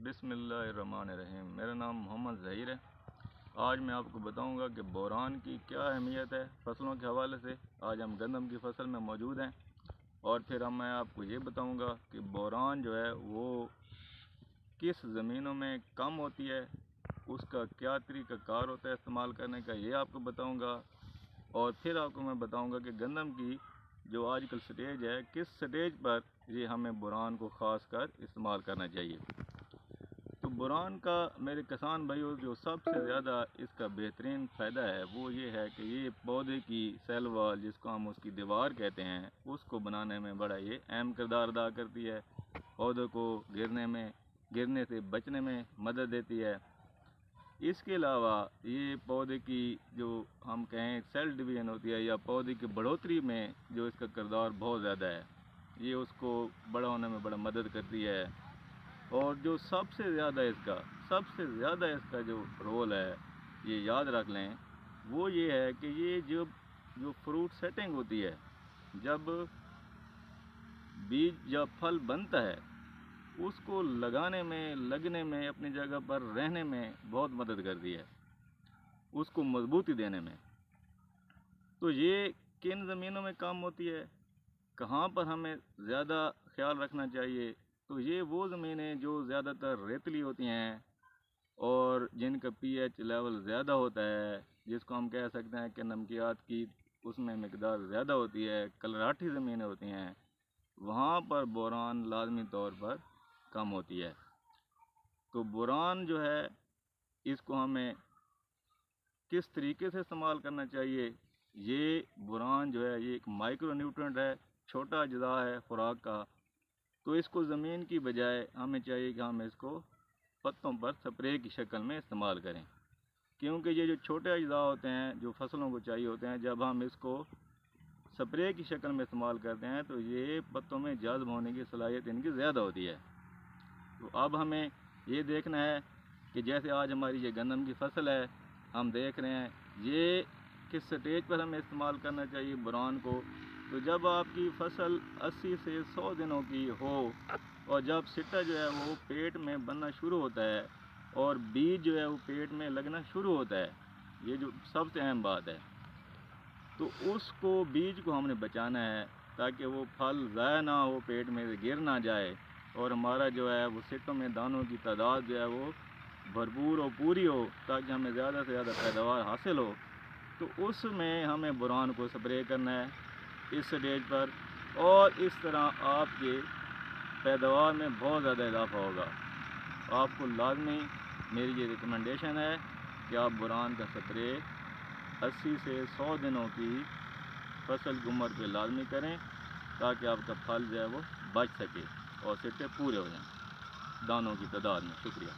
बिस्मिल्लाहिर्रहमानिर्रहीम। मेरा नाम मोहम्मद ज़हीर है। आज मैं आपको बताऊंगा कि बोरान की क्या अहमियत है फसलों के हवाले से। आज हम गंदम की फसल में मौजूद हैं और फिर मैं आपको ये बताऊंगा कि बोरान जो है वो किस ज़मीनों में कम होती है, उसका क्या तरीक़ाकार होता है इस्तेमाल करने का, ये आपको बताऊंगा। और फिर आपको मैं बताऊंगा कि गंदम की जो आजकल स्टेज है, किस स्टेज पर ये हमें बोरान को ख़ास कर इस्तेमाल करना चाहिए। तो बोरान का मेरे किसान भाइयों जो सबसे ज़्यादा इसका बेहतरीन फ़ायदा है वो ये है कि ये पौधे की सेल वाल, जिसको हम उसकी दीवार कहते हैं, उसको बनाने में बड़ा ये अहम किरदार अदा करती है। पौधे को गिरने से बचने में मदद देती है। इसके अलावा ये पौधे की जो हम कहें सेल डिवीज़न होती है या पौधे की बढ़ोतरी में जो इसका किरदार बहुत ज़्यादा है, ये उसको बड़ा होने में बड़ा मदद करती है। और जो सबसे ज़्यादा इसका जो रोल है, ये याद रख लें, वो ये है कि ये जो फ्रूट सेटिंग होती है, जब बीज या फल बनता है, उसको लगाने में, लगने में, अपनी जगह पर रहने में बहुत मदद करती है, उसको मजबूती देने में। तो ये किन ज़मीनों में काम होती है, कहाँ पर हमें ज़्यादा ख्याल रखना चाहिए, तो ये वो ज़मीनें जो ज़्यादातर रेतली होती हैं और जिनका पीएच लेवल ज़्यादा होता है, जिसको हम कह सकते हैं कि नमकियात की उसमें मिकदार ज़्यादा होती है, कलराठी ज़मीनें होती हैं, वहाँ पर बोरान लाजमी तौर पर कम होती है। तो बोरान जो है, इसको हमें किस तरीके से इस्तेमाल करना चाहिए। ये बोरान जो है ये एक माइक्रो न्यूट्रेंट है, छोटा अज्जा है खुराक का। तो इसको ज़मीन की बजाय हमें चाहिए कि हम इसको पत्तों पर स्प्रे की शक्ल में इस्तेमाल करें, क्योंकि ये जो छोटे अज्जा होते हैं जो फसलों को चाहिए होते हैं, जब हम इसको स्प्रे की शक्ल में इस्तेमाल करते हैं तो ये पत्तों में जज़्ब होने की सलाहियत इनकी ज़्यादा होती है। तो अब हमें ये देखना है कि जैसे आज हमारी ये गंदम की फसल है, हम देख रहे हैं ये किस स्टेज पर हमें इस्तेमाल करना चाहिए बोरान को। तो जब आपकी फसल 80 से 100 दिनों की हो और जब सिट्टा जो है वो पेट में बनना शुरू होता है और बीज जो है वो पेट में लगना शुरू होता है, ये जो सबसे अहम बात है, तो उसको बीज को हमने बचाना है ताकि वो फल ज़ाया ना हो, पेट में से गिर ना जाए और हमारा जो है वो सिट्टों में दानों की तादाद जो है वो भरपूर और पूरी हो, ताकि हमें ज़्यादा से ज़्यादा पैदावार हासिल हो। तो उसमें हमें बोरान को स्प्रे करना है इस स्टेज पर, और इस तरह आपके पैदावार में बहुत ज़्यादा इजाफा होगा। आपको लाजमी मेरी ये रिकमेंडेशन है कि आप बोरान का स्प्रे 80 से 100 दिनों की फसल की उम्र पे लाजमी करें, ताकि आपका फल जो है वो बच सके और सिट्टे पूरे हो जाएं दानों की तादाद में। शुक्रिया।